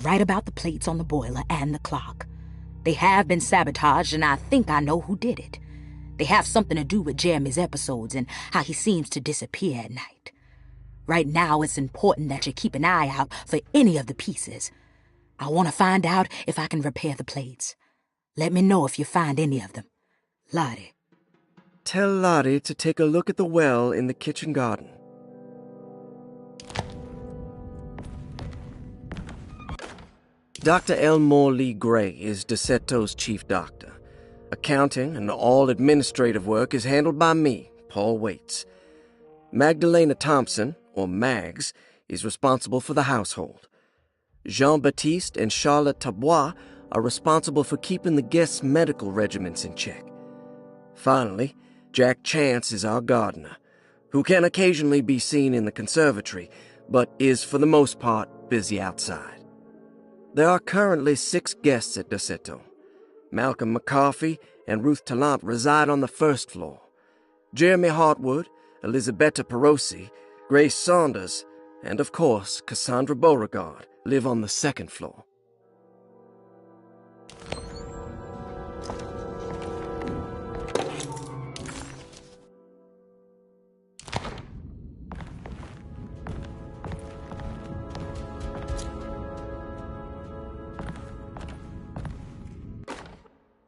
Right about the plates on the boiler and the clock. They have been sabotaged, and I think I know who did it. They have something to do with Jeremy's episodes and how he seems to disappear at night. Right now, it's important that you keep an eye out for any of the pieces. I want to find out if I can repair the plates. Let me know if you find any of them. Lottie. Tell Lottie to take a look at the well in the kitchen garden. Dr. Elmore Lee Gray is Desetto's chief doctor. Accounting and all administrative work is handled by me, Paul Waits. Magdalena Thompson, or Mags, is responsible for the household. Jean-Baptiste and Charlotte Tabois are responsible for keeping the guests' medical regimens in check. Finally, Jack Chance is our gardener, who can occasionally be seen in the conservatory, but is for the most part busy outside. There are currently 6 guests at Desetto. Malcolm McCarthy and Ruth Tallant reside on the first floor. Jeremy Hartwood, Elisabetta Perosi, Grace Saunders, and of course Cassandra Beauregard live on the second floor.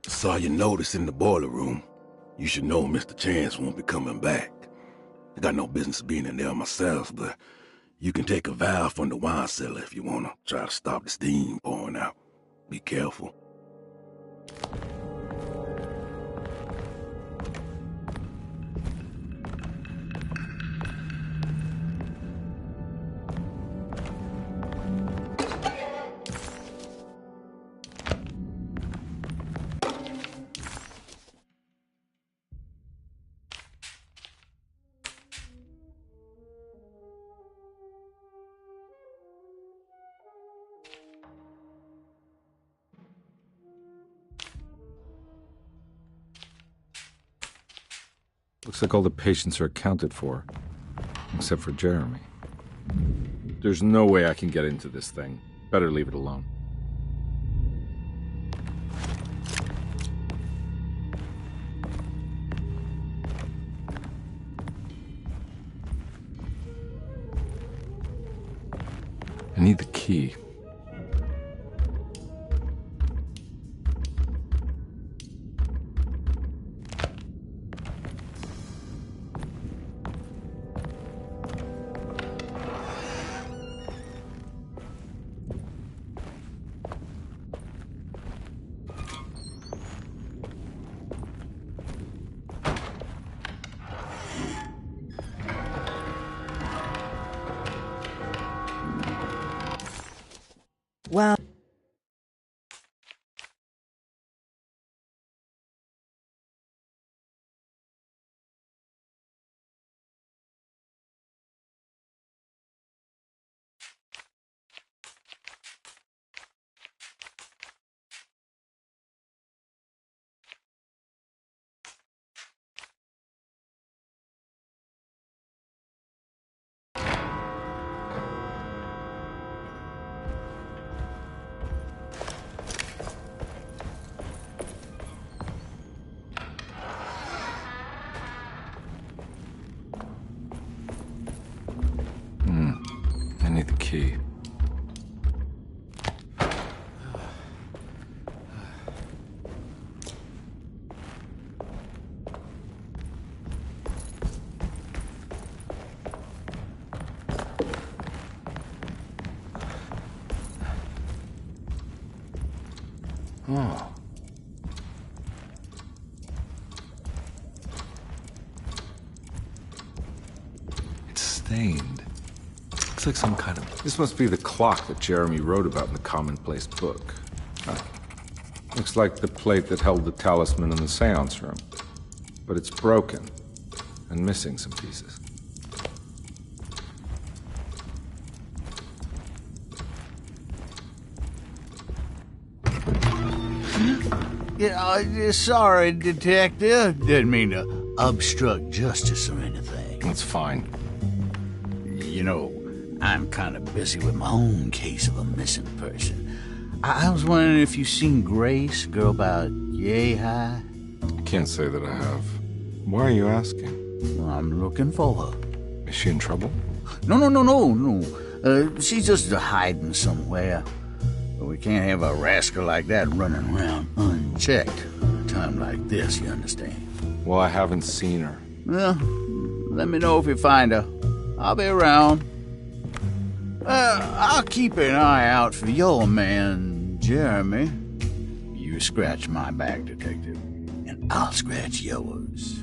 Saw your notice in the boiler room. You should know Mr. Chance won't be coming back. I got no business being in there myself, but you can take a valve from the wine cellar if you want to try to stop the steam pouring out. Be careful. Looks like all the patients are accounted for, except for Jeremy. There's no way I can get into this thing. Better leave it alone. I need the key. Well... I need the key. Oh. It's stained. Looks like some kind of... This must be the clock that Jeremy wrote about in the commonplace book. Huh. Looks like the plate that held the talisman in the seance room. But it's broken and missing some pieces. Yeah, sorry, Detective. Didn't mean to obstruct justice or anything. It's fine. You know, I'm kind of busy with my own case of a missing person. I was wondering if you seen Grace, girl about yay high. Can't say that I have. Why are you asking? Well, I'm looking for her. Is she in trouble? No. She's just hiding somewhere. But we can't have a rascal like that running around unchecked at a time like this, you understand? Well, I haven't seen her. Well, let me know if you find her. I'll be around. I'll keep an eye out for your man, Jeremy. You scratch my back, detective, and I'll scratch yours.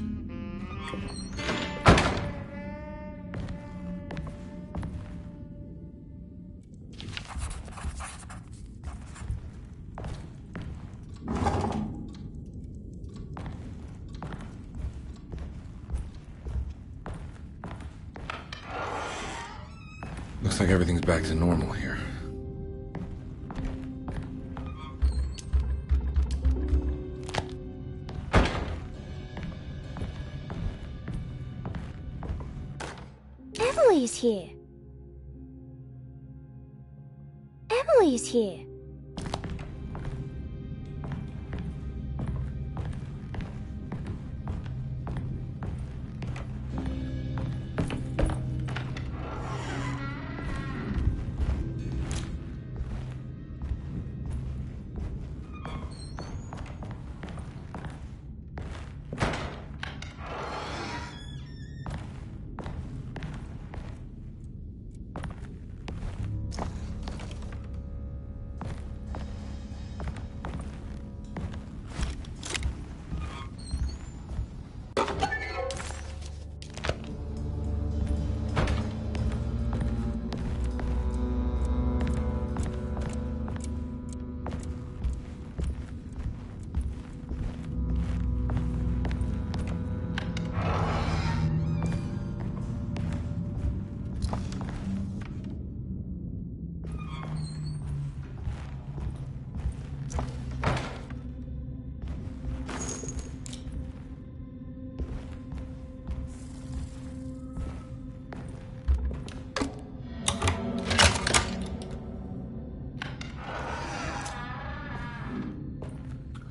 Looks like everything's back to normal here. Emily's here. Emily's here.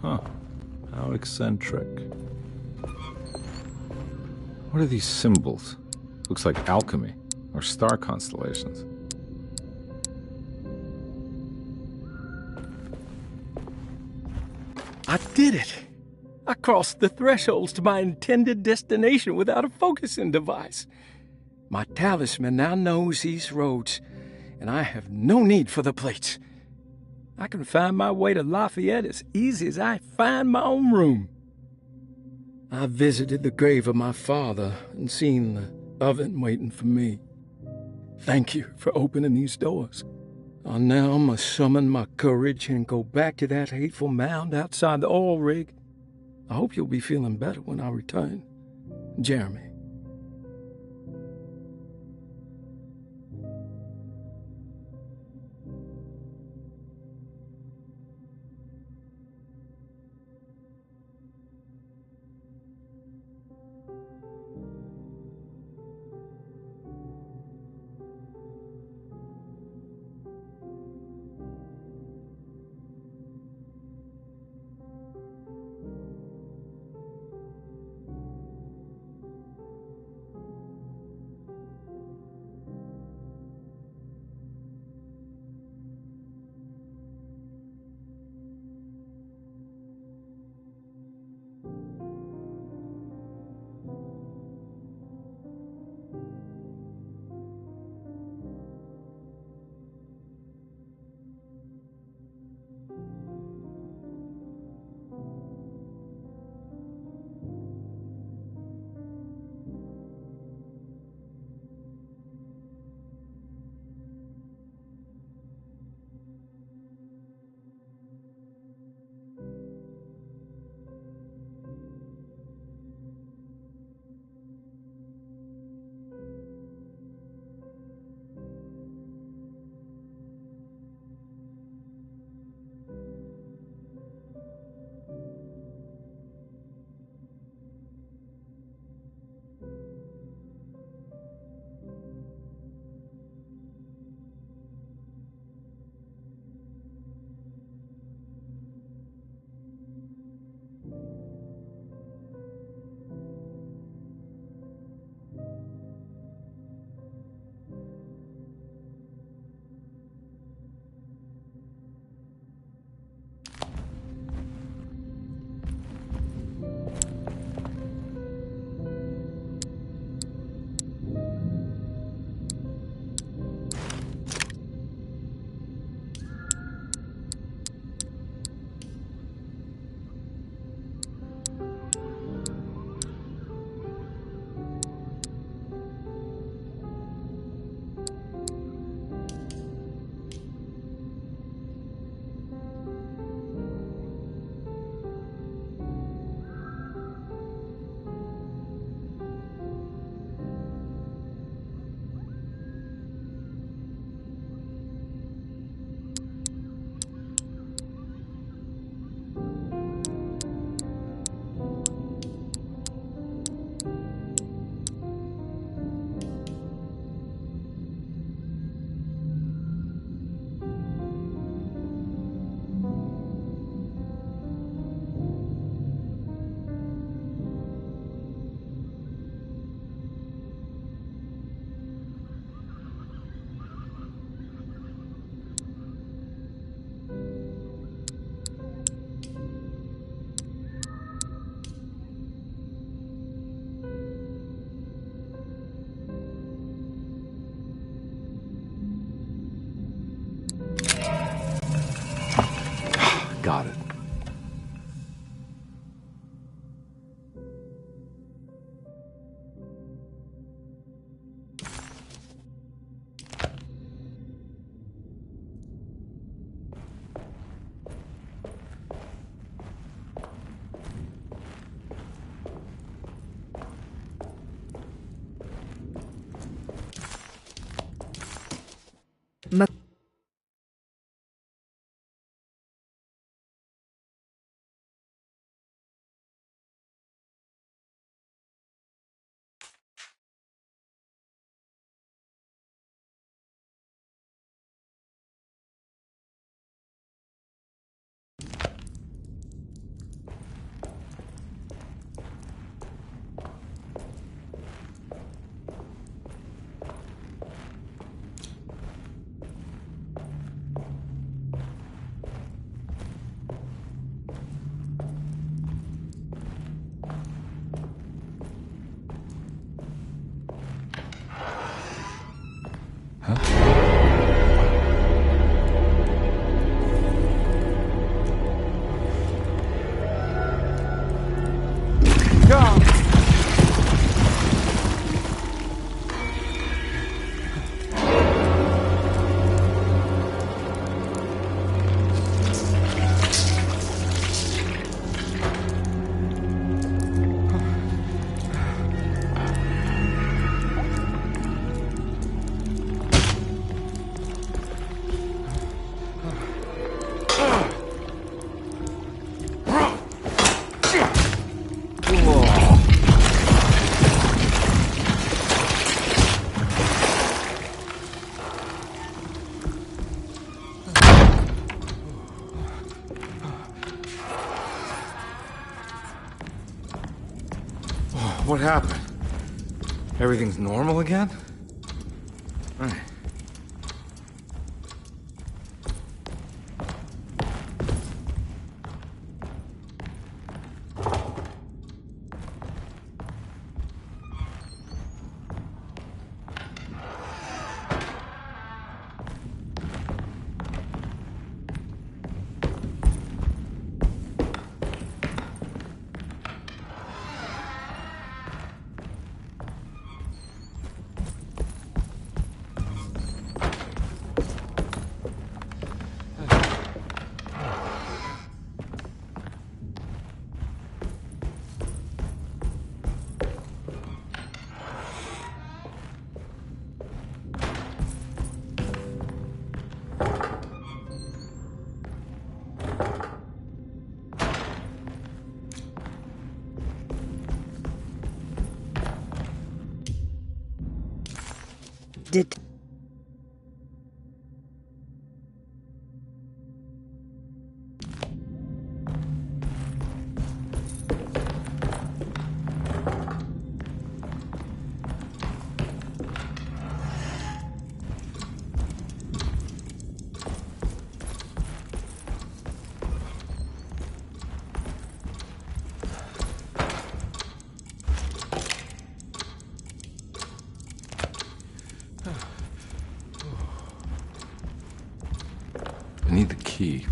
Huh. How eccentric. What are these symbols? Looks like alchemy, or star constellations. I did it! I crossed the thresholds to my intended destination without a focusing device. My talisman now knows these roads, and I have no need for the plates. I can find my way to Lafayette as easy as I find my own room. I visited the grave of my father and seen the oven waiting for me. Thank you for opening these doors. I now must summon my courage and go back to that hateful mound outside the oil rig. I hope you'll be feeling better when I return. Jeremy. Got it. What happened? Everything's normal again? Right. Did... I need the key.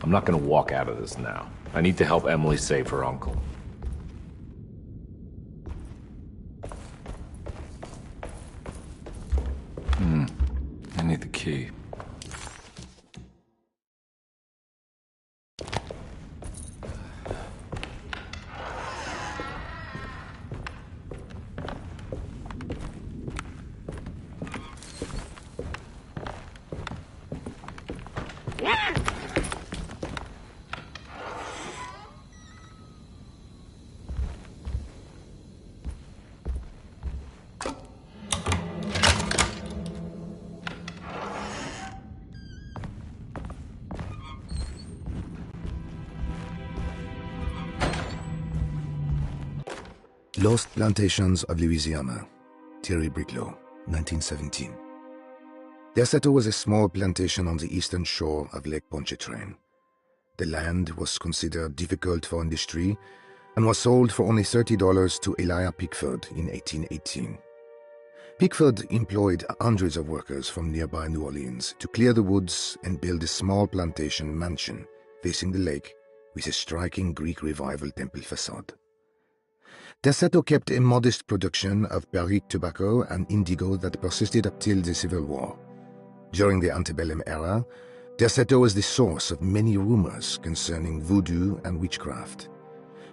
I'm not gonna walk out of this now. I need to help Emily save her uncle. I need the key. Lost Plantations of Louisiana, Thierry Briclot, 1917. Derceto was a small plantation on the eastern shore of Lake Pontchartrain. The land was considered difficult for industry and was sold for only $30 to Elijah Pickford in 1818. Pickford employed hundreds of workers from nearby New Orleans to clear the woods and build a small plantation mansion facing the lake with a striking Greek Revival temple facade. Derceto kept a modest production of Perique tobacco and indigo that persisted up till the Civil War. During the antebellum era, Derceto was the source of many rumors concerning voodoo and witchcraft.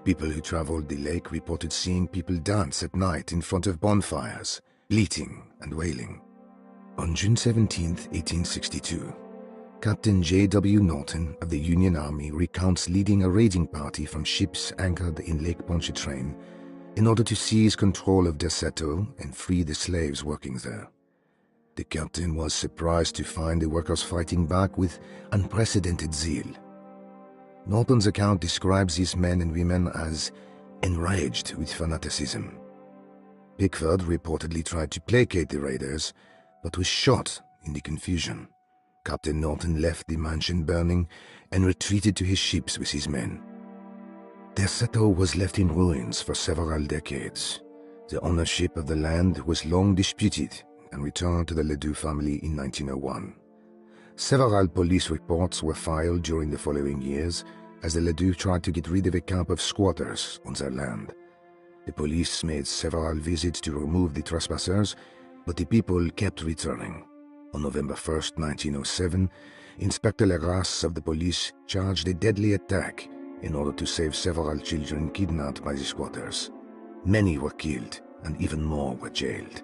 People who traveled the lake reported seeing people dance at night in front of bonfires, bleating and wailing. On June 17, 1862, Captain J.W. Norton of the Union Army recounts leading a raiding party from ships anchored in Lake Pontchartrain in order to seize control of Derceto and free the slaves working there. The captain was surprised to find the workers fighting back with unprecedented zeal. Norton's account describes these men and women as enraged with fanaticism. Pickford reportedly tried to placate the raiders, but was shot in the confusion. Captain Norton left the mansion burning and retreated to his ships with his men. Derceto was left in ruins for several decades. The ownership of the land was long disputed and returned to the Ledoux family in 1901. Several police reports were filed during the following years as the Ledoux tried to get rid of a camp of squatters on their land. The police made several visits to remove the trespassers, but the people kept returning. On November 1, 1907, Inspector Legrasse of the police charged a deadly attack in order to save several children kidnapped by the squatters. Many were killed and even more were jailed.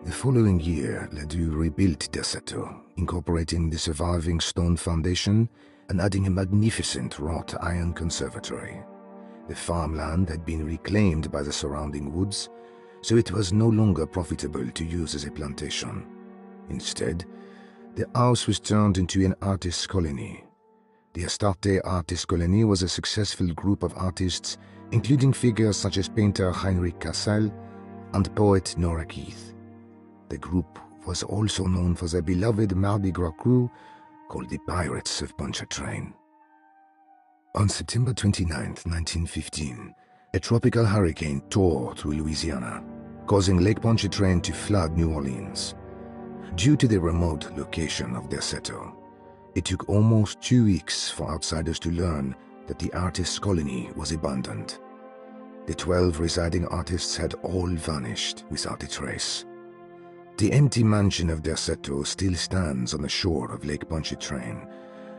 The following year, Ledoux rebuilt Derceto, incorporating the surviving stone foundation and adding a magnificent wrought iron conservatory. The farmland had been reclaimed by the surrounding woods, so it was no longer profitable to use as a plantation. Instead, the house was turned into an artist's colony. The Astarte Artist Colony was a successful group of artists, including figures such as painter Heinrich Cassel and poet Nora Keith. The group was also known for their beloved Mardi Gras crew called the Pirates of Pontchartrain. On September 29, 1915, a tropical hurricane tore through Louisiana, causing Lake Pontchartrain to flood New Orleans. Due to the remote location of Derceto, it took almost 2 weeks for outsiders to learn that the artist's colony was abandoned. The 12 residing artists had all vanished without a trace. The empty mansion of Derceto still stands on the shore of Lake Pontchartrain,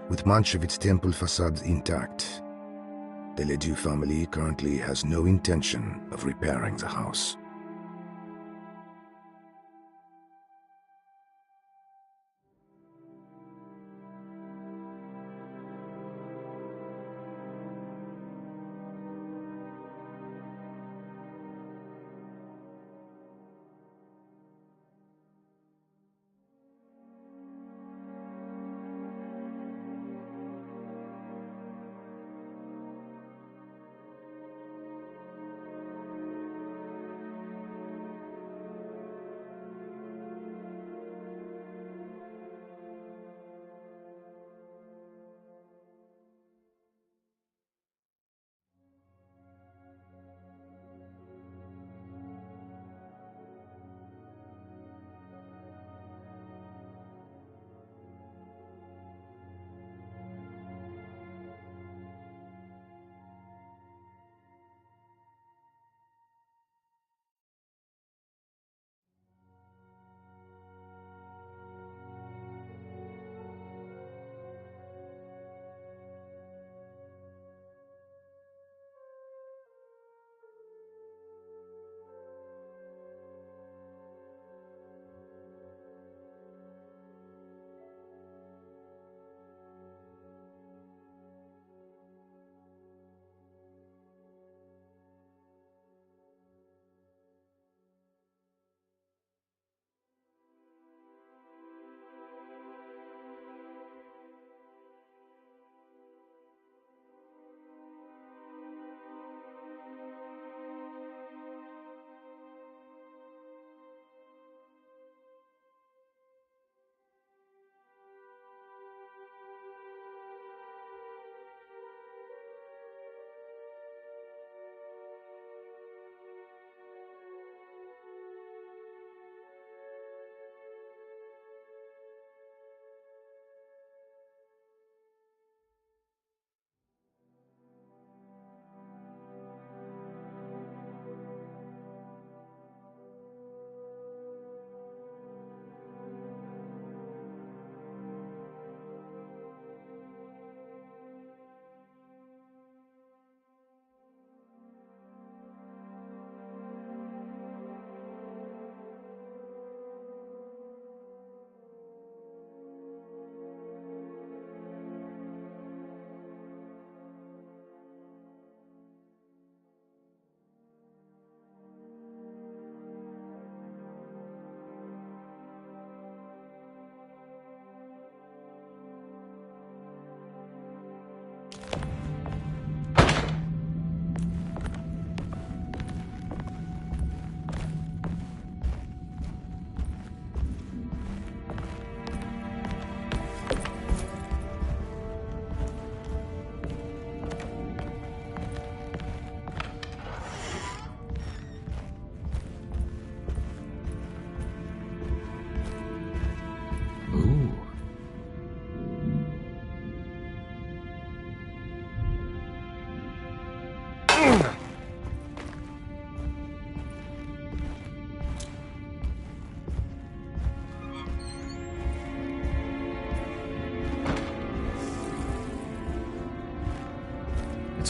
with much of its temple facade intact. The Ledoux family currently has no intention of repairing the house.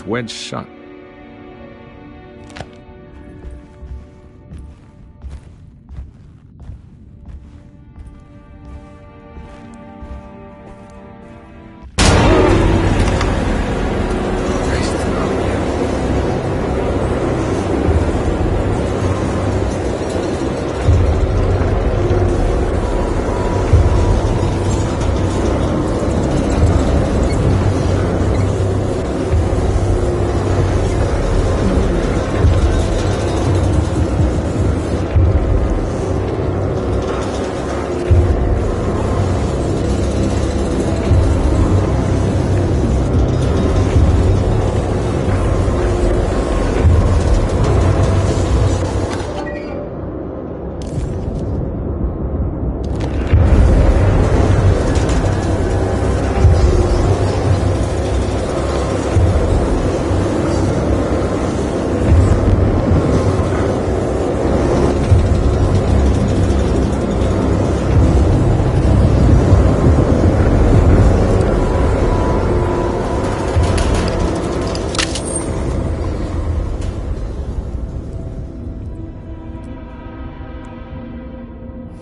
it's wedged shut.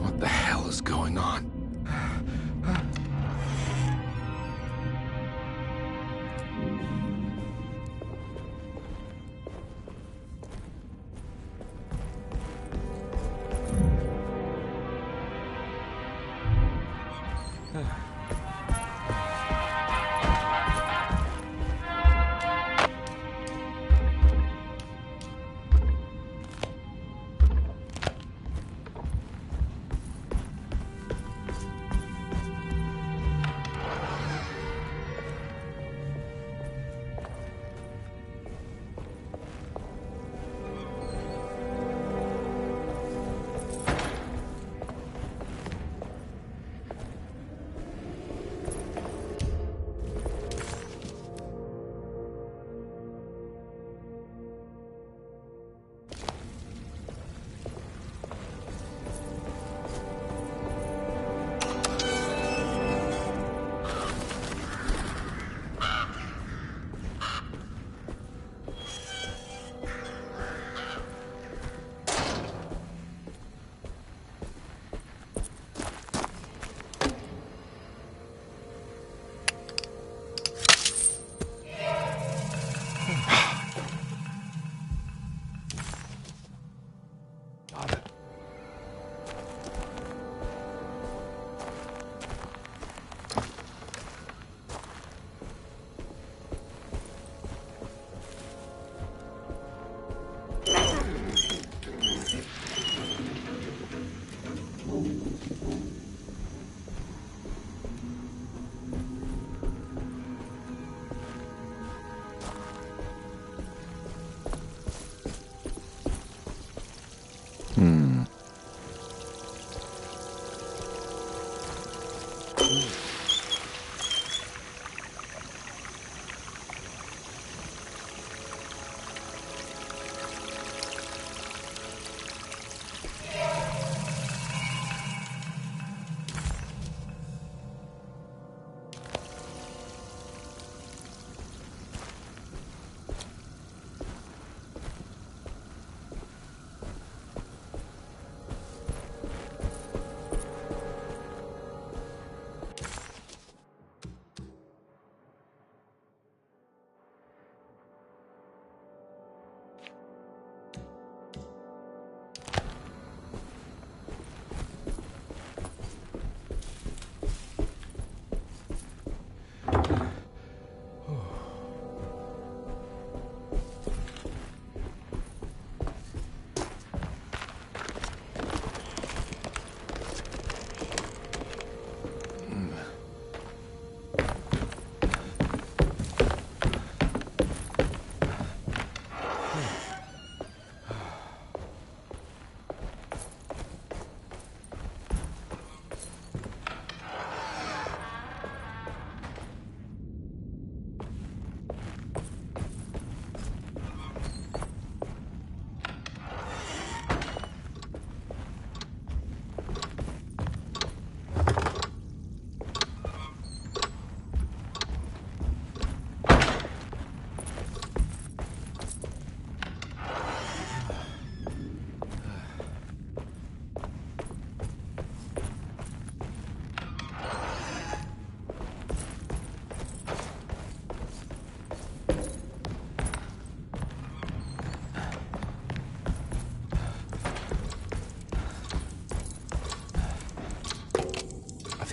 What the hell is going on?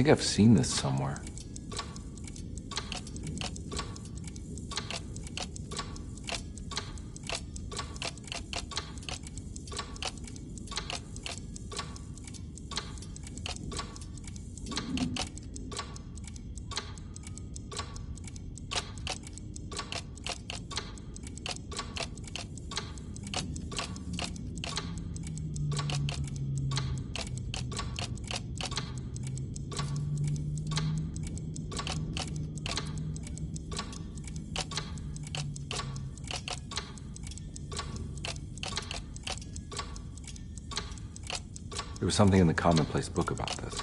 think I've seen this somewhere. There was something in the commonplace book about this.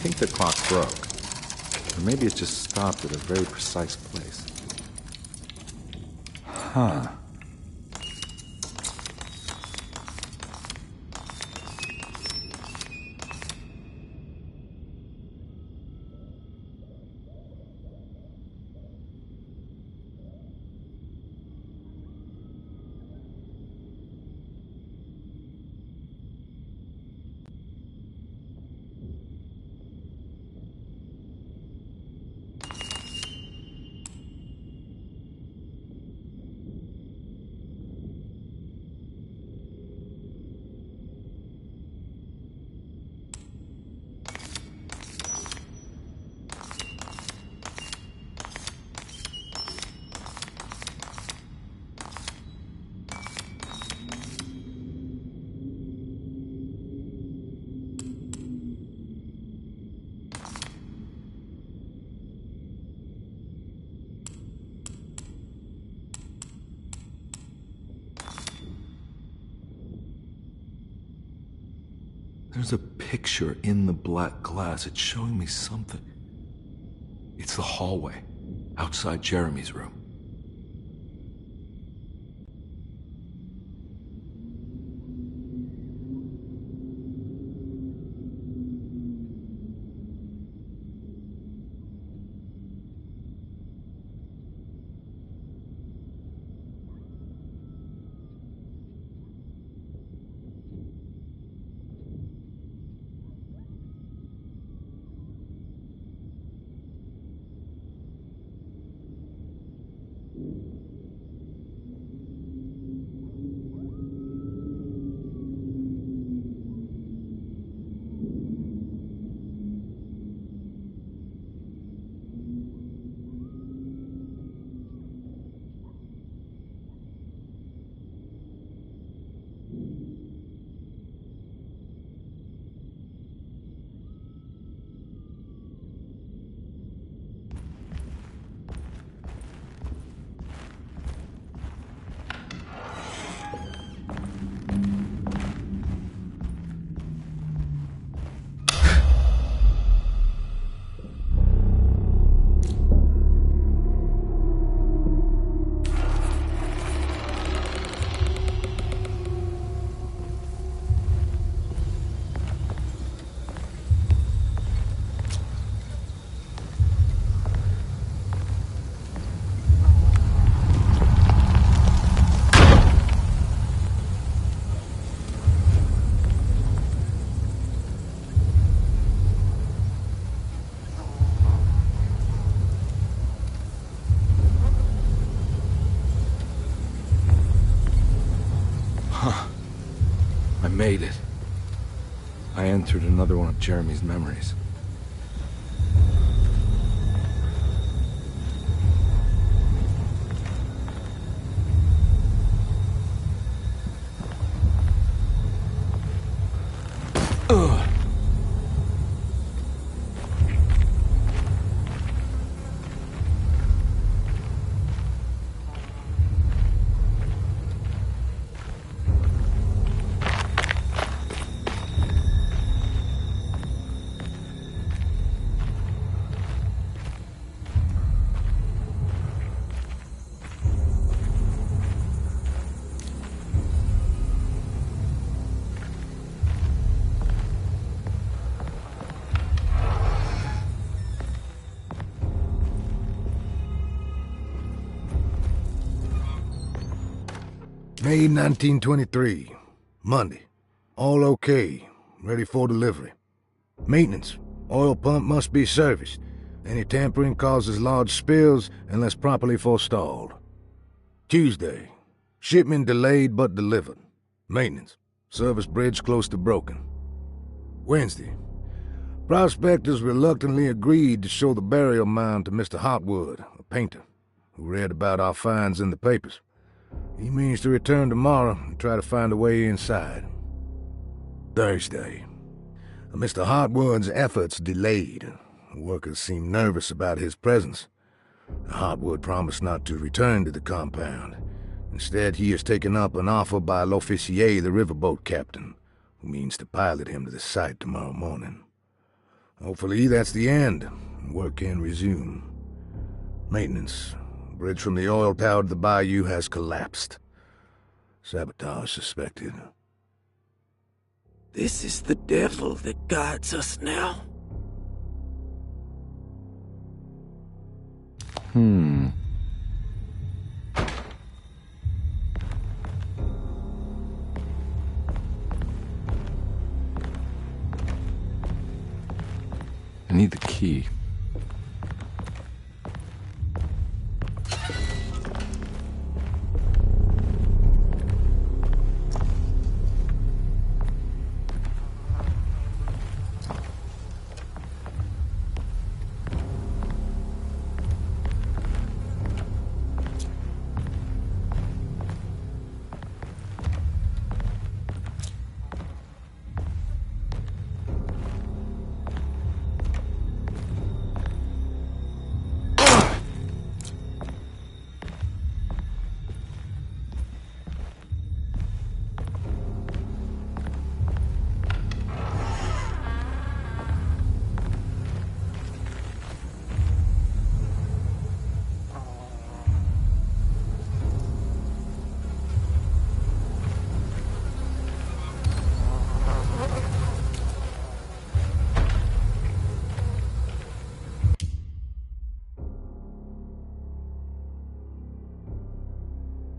think the clock broke. Or maybe it just stopped at a very precise place. Huh. There's a picture in the black glass. It's showing me something. It's the hallway outside Jeremy's room. I made it. I entered another one of Jeremy's memories. May 1923, Monday. All okay, ready for delivery. Maintenance, oil pump must be serviced. Any tampering causes large spills unless properly forestalled. Tuesday, shipment delayed but delivered. Maintenance, service bridge close to broken. Wednesday, prospectors reluctantly agreed to show the burial mound to Mr. Hotwood, a painter, who read about our finds in the papers. He means to return tomorrow and try to find a way inside. Thursday. Mr. Hotwood's efforts delayed. The workers seemed nervous about his presence. Hotwood promised not to return to the compound. Instead, he has taken up an offer by L'Officier, the riverboat captain, who means to pilot him to the site tomorrow morning. Hopefully that's the end. Work can resume. Maintenance. Bridge from the oil tower to the bayou has collapsed. Sabotage suspected. This is the devil that guides us now. I need the key.